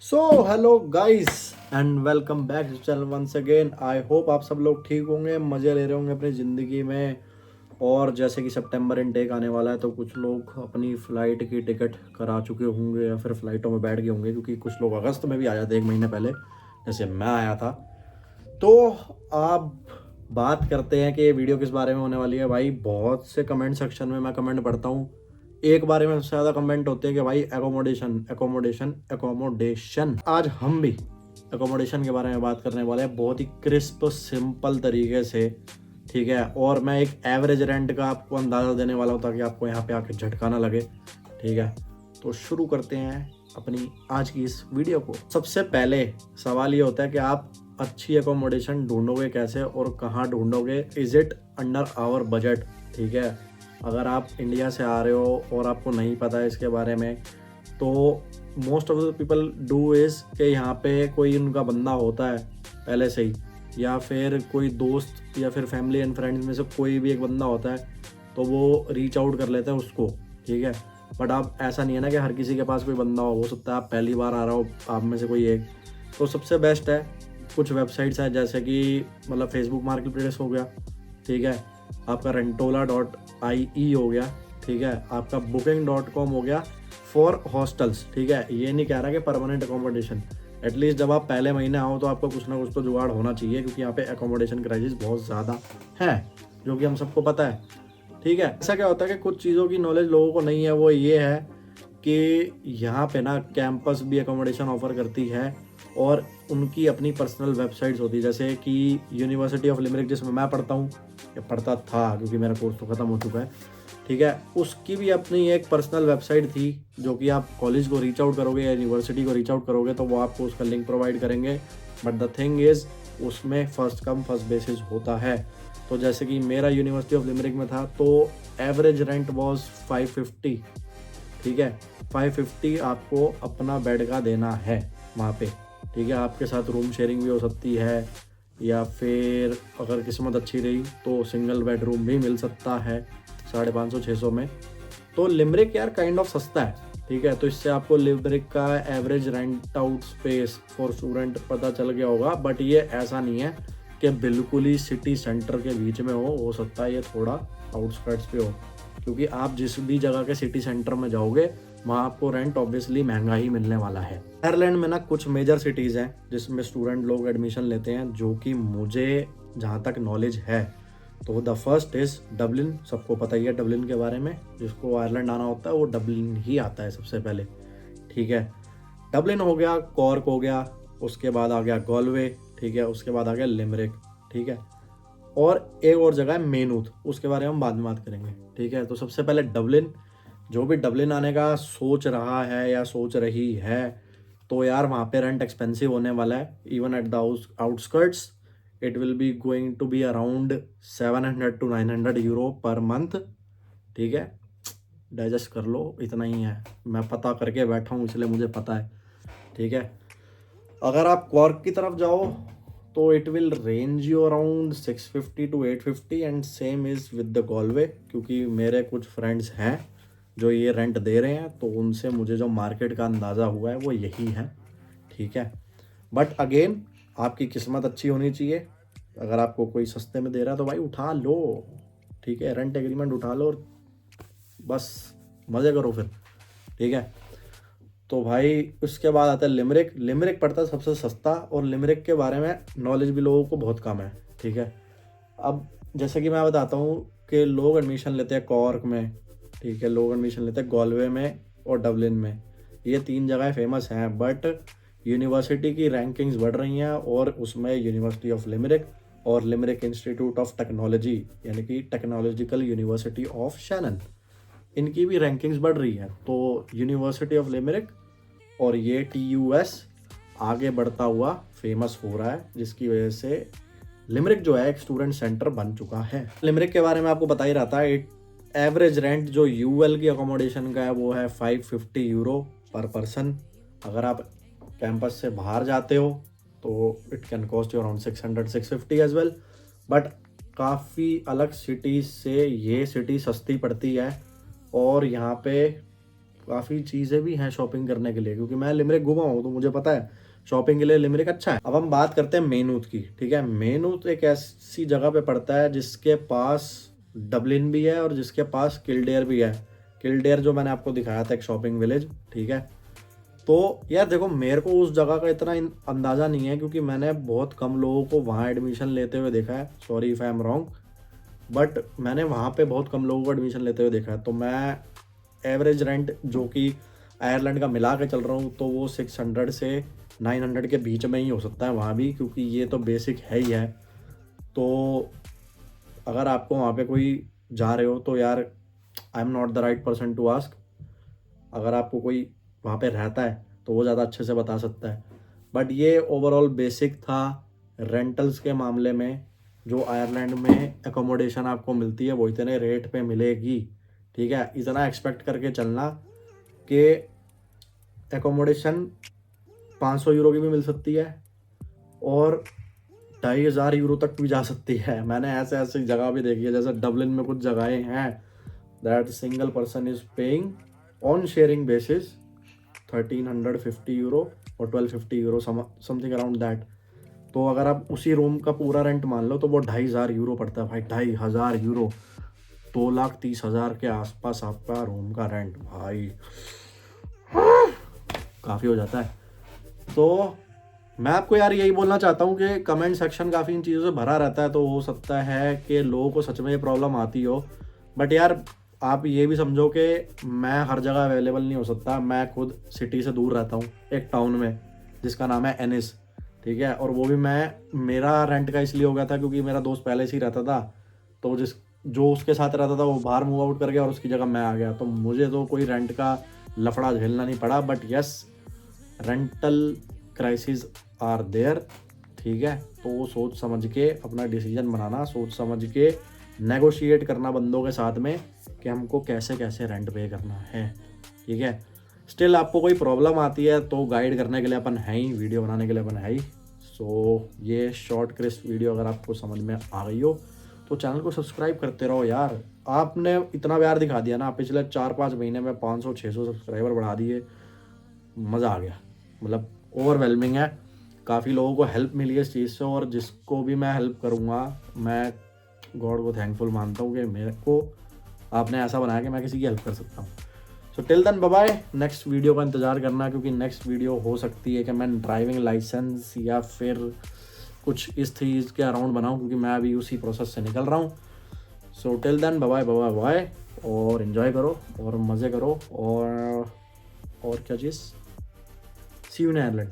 So hello guys and welcome back to channel once again. I hope आप सब लोग ठीक होंगे, मज़े ले रहे होंगे अपनी ज़िंदगी में। और जैसे कि सितंबर इनटेक आने वाला है तो कुछ लोग अपनी फ़्लाइट की टिकट करा चुके होंगे या फिर फ़्लाइटों में बैठ गए होंगे, क्योंकि कुछ लोग अगस्त में भी आ जाते हैं, 1 महीने पहले, जैसे मैं आया था। तो आप बात करते हैं कि ये वीडियो किस बारे में होने वाली है। भाई बहुत से कमेंट सेक्शन में मैं कमेंट पढ़ता हूँ, एक बारे में सबसे ज़्यादा कमेंट होते हैं कि भाई एकोमोडेशन एकोमोडेशन एकोमोडेशन। आज हम भी एकोमोडेशन के बारे में बात करने वाले हैं, बहुत ही क्रिस्प सिंपल तरीके से। ठीक है, और मैं एक एवरेज रेंट का आपको अंदाज़ा देने वाला हूँ ताकि आपको यहाँ पे आके झटका ना लगे। ठीक है, तो शुरू करते हैं अपनी आज की इस वीडियो को। सबसे पहले सवाल ये होता है कि आप अच्छी एकोमोडेशन ढूंढोगे कैसे और कहाँ ढूंढोगे। Is it under our budget. ठीक है, अगर आप इंडिया से आ रहे हो और आपको नहीं पता है इसके बारे में, तो most of the people do is कि यहाँ पे कोई उनका बंदा होता है पहले से ही, या फिर कोई दोस्त या फिर फैमिली एंड फ्रेंड्स में से कोई भी एक बंदा होता है, तो वो रीच आउट कर लेते हैं उसको। ठीक है, बट आप ऐसा नहीं है ना कि हर किसी के पास कोई बंदा हो सकता है आप पहली बार आ रहा हो आप में से कोई एक। तो सबसे बेस्ट है कुछ वेबसाइट्स हैं, जैसे कि मतलब फेसबुक मार्केट प्लेस हो गया। ठीक है, आपका rentola.ie हो गया। ठीक है, आपका booking.com हो गया फॉर हॉस्टल्स। ठीक है, ये नहीं कह रहा कि परमानेंट एकोमोडेशन। एटलीस्ट जब आप पहले महीने आओ तो आपका कुछ ना कुछ तो जुगाड़ होना चाहिए, क्योंकि यहाँ पे एकोमोडेशन क्राइसिस बहुत ज़्यादा है, जो कि हम सबको पता है। ठीक है, ऐसा क्या होता है कि कुछ चीज़ों की नॉलेज लोगों को नहीं है, वो ये है कि यहाँ पे ना कैंपस भी एकोमोडेशन ऑफर करती है और उनकी अपनी पर्सनल वेबसाइट्स होती है, जैसे कि यूनिवर्सिटी ऑफ लिमरिक जिसमें मैं पढ़ता हूँ या पढ़ता था, क्योंकि मेरा कोर्स तो ख़त्म हो चुका है। ठीक है, उसकी भी अपनी एक पर्सनल वेबसाइट थी, जो कि आप कॉलेज को रीच आउट करोगे या यूनिवर्सिटी को रीच आउट करोगे तो वो आपको उसका लिंक प्रोवाइड करेंगे। बट द थिंग इज़ उसमें फर्स्ट कम फर्स्ट बेसिस होता है। तो जैसे कि मेरा यूनिवर्सिटी ऑफ लिमरिक में था तो एवरेज रेंट वॉज 550। ठीक है, 550 आपको अपना बेड का देना है वहाँ पे। ठीक है, आपके साथ रूम शेयरिंग भी हो सकती है, या फिर अगर किस्मत अच्छी रही तो सिंगल बेडरूम भी मिल सकता है 550-600 में। तो लिमरिक यार काइंड ऑफ सस्ता है। ठीक है, तो इससे आपको लिमरिक का average rent out space for student पता चल गया होगा। बट ये ऐसा नहीं है कि बिल्कुल ही सिटी सेंटर के बीच में हो सकता है ये थोड़ा आउटस्कर्ट्स पे हो, क्योंकि आप जिस भी जगह के सिटी सेंटर में जाओगे वहाँ आपको रेंट ऑब्वियसली महंगा ही मिलने वाला है। आयरलैंड में ना कुछ मेजर सिटीज़ हैं जिसमें स्टूडेंट लोग एडमिशन लेते हैं, जो कि मुझे जहाँ तक नॉलेज है तो द फर्स्ट इज़ डबलिन। सबको पता ही है डबलिन के बारे में, जिसको आयरलैंड आना होता है वो डबलिन ही आता है सबसे पहले। ठीक है, डबलिन हो गया, कॉर्क हो गया, उसके बाद आ गया गॉलवे। ठीक है, उसके बाद आ गया लिमरिक। ठीक है, और एक और जगह है मेनूथ, उसके बारे में हम बाद में बात करेंगे। ठीक है, तो सबसे पहले डबलिन। जो भी डबलिन आने का सोच रहा है या सोच रही है, तो यार वहाँ पे रेंट एक्सपेंसिव होने वाला है। Even at the outskirts it will be going to be around 700 to 900 euro per month. ठीक है, डाइजेस्ट कर लो, इतना ही है, मैं पता करके बैठा हूँ इसलिए मुझे पता है। ठीक है, अगर आप क्वार्क की तरफ जाओ तो it will range you around 650 to 850 and same is with the Galway, क्योंकि मेरे कुछ फ्रेंड्स हैं जो ये रेंट दे रहे हैं, तो उनसे मुझे जो मार्केट का अंदाज़ा हुआ है वो यही है। ठीक है, बट अगेन आपकी किस्मत अच्छी होनी चाहिए। अगर आपको कोई सस्ते में दे रहा है तो भाई उठा लो। ठीक है, रेंट एग्रीमेंट उठा लो और बस मज़े करो फिर। ठीक है, तो भाई उसके बाद आता है लिमरिक। लिमरिक पड़ता है सबसे सस्ता, और लिमरिक के बारे में नॉलेज भी लोगों को बहुत कम है। ठीक है, अब जैसे कि मैं बताता हूँ कि लोग एडमिशन लेते हैं कॉर्क में। ठीक है, लोग एडमिशन लेते हैं गॉलवे में और डबलिन में। ये 3 जगह फेमस हैं, बट यूनिवर्सिटी की रैंकिंग्स बढ़ रही हैं, और उसमें यूनिवर्सिटी ऑफ लिमरिक और लिमरिक इंस्टीट्यूट ऑफ टेक्नोलॉजी, यानी कि टेक्नोलॉजिकल यूनिवर्सिटी ऑफ शैनन, इनकी भी रैंकिंग्स बढ़ रही है। तो यूनिवर्सिटी ऑफ लिमरिक और ये TUS आगे बढ़ता हुआ फेमस हो रहा है, जिसकी वजह से लिमरिक जो है एक स्टूडेंट सेंटर बन चुका है। लिमरिक के बारे में आपको बता ही रहा था। एवरेज रेंट जो UL की अकोमोडेशन का है वो है 550 यूरो पर पर्सन। अगर आप कैंपस से बाहर जाते हो तो it can cost you around 600-650 as well. But काफ़ी अलग सिटी से ये सिटी सस्ती पड़ती है, और यहाँ पे काफ़ी चीज़ें भी हैं शॉपिंग करने के लिए, क्योंकि मैं लिमरिक घुमा हूँ तो मुझे पता है शॉपिंग के लिए लिमरिक अच्छा है। अब हम बात करते हैं मेनूथ की, ठीक है। मेनूथ एक ऐसी जगह पे पड़ता है जिसके पास डबलिन भी है और जिसके पास किल्डेयर भी है। किल्डेयर जो मैंने आपको दिखाया था एक शॉपिंग विलेज, ठीक है। तो यार देखो, मेरे को उस जगह का इतना अंदाज़ा नहीं है, क्योंकि मैंने बहुत कम लोगों को वहाँ एडमिशन लेते हुए देखा है। Sorry if I am wrong, but मैंने वहाँ पे बहुत कम लोगों को एडमिशन लेते हुए देखा है। तो मैं एवरेज रेंट जो कि आयरलैंड का मिला के चल रहा हूँ, तो वो 600 से 900 के बीच में ही हो सकता है वहाँ भी, क्योंकि ये तो बेसिक है ही है। तो अगर आपको वहाँ पे कोई जा रहे हो तो यार, I am not the right person to ask. अगर आपको कोई वहाँ पे रहता है तो वो ज़्यादा अच्छे से बता सकता है। बट ये ओवरऑल बेसिक था रेंटल्स के मामले में। जो आयरलैंड में एकोमोडेशन आपको मिलती है वो इतने रेट पे मिलेगी, ठीक है। इतना एक्सपेक्ट करके चलना कि एकोमोडेशन 500 यूरो की भी मिल सकती है और 2500 यूरो तक भी जा सकती है। मैंने ऐसे ऐसी जगह भी देखी है, जैसे डबलिन में कुछ जगहें हैं that single person is paying on sharing basis 1350 euro और 1250 यूरो, समथिंग अराउंड दैट। तो अगर आप उसी रूम का पूरा रेंट मान लो तो वो 2500 यूरो पड़ता है भाई। 2500 यूरो, 2,30,000 के आसपास आपका रूम का रेंट भाई, काफ़ी हो जाता है। तो मैं आपको यार यही बोलना चाहता हूँ कि कमेंट सेक्शन काफ़ी इन चीज़ों से भरा रहता है, तो हो सकता है कि लोगों को सच में ये प्रॉब्लम आती हो। बट यार आप ये भी समझो कि मैं हर जगह अवेलेबल नहीं हो सकता। मैं खुद सिटी से दूर रहता हूँ, एक टाउन में जिसका नाम है एनिस, ठीक है। और वो भी मेरा रेंट का इसलिए हो गया था क्योंकि मेरा दोस्त पहले से ही रहता था, तो जो उसके साथ रहता था वो बाहर मूव आउट कर गया और उसकी जगह मैं आ गया, तो मुझे तो कोई रेंट का लफड़ा झेलना नहीं पड़ा। But yes, rental crisis are there, ठीक है। तो सोच समझ के अपना डिसीजन बनाना, सोच समझ के नेगोशिएट करना बंदों के साथ में कि हमको कैसे कैसे रेंट पे करना है, ठीक है। स्टिल आपको कोई प्रॉब्लम आती है तो गाइड करने के लिए अपन है ही, वीडियो बनाने के लिए अपन है ही। सो ये शॉर्ट क्रिस्प वीडियो अगर आपको समझ में आ गई हो तो चैनल को सब्सक्राइब करते रहो यार। आपने इतना प्यार दिखा दिया ना, पिछले 4-5 महीने में 500-600 सब्सक्राइबर बढ़ा दिए, मज़ा आ गया। मतलब ओवरवेलमिंग है, काफ़ी लोगों को हेल्प मिली है इस चीज़ से, और जिसको भी मैं हेल्प करूँगा मैं गॉड को थैंकफुल मानता हूँ कि मेरे को आपने ऐसा बनाया कि मैं किसी की हेल्प कर सकता हूँ। So till then bye bye, next video का इंतज़ार करना, क्योंकि नेक्स्ट वीडियो हो सकती है कि मैं ड्राइविंग लाइसेंस या फिर कुछ इस चीज़ के अराउंड बनाऊँ, क्योंकि मैं अभी उसी प्रोसेस से निकल रहा हूँ। So till then bye bye bye, और इन्जॉय करो और मज़े करो, और क्या चीज़, सी यू इन आयरलैंड।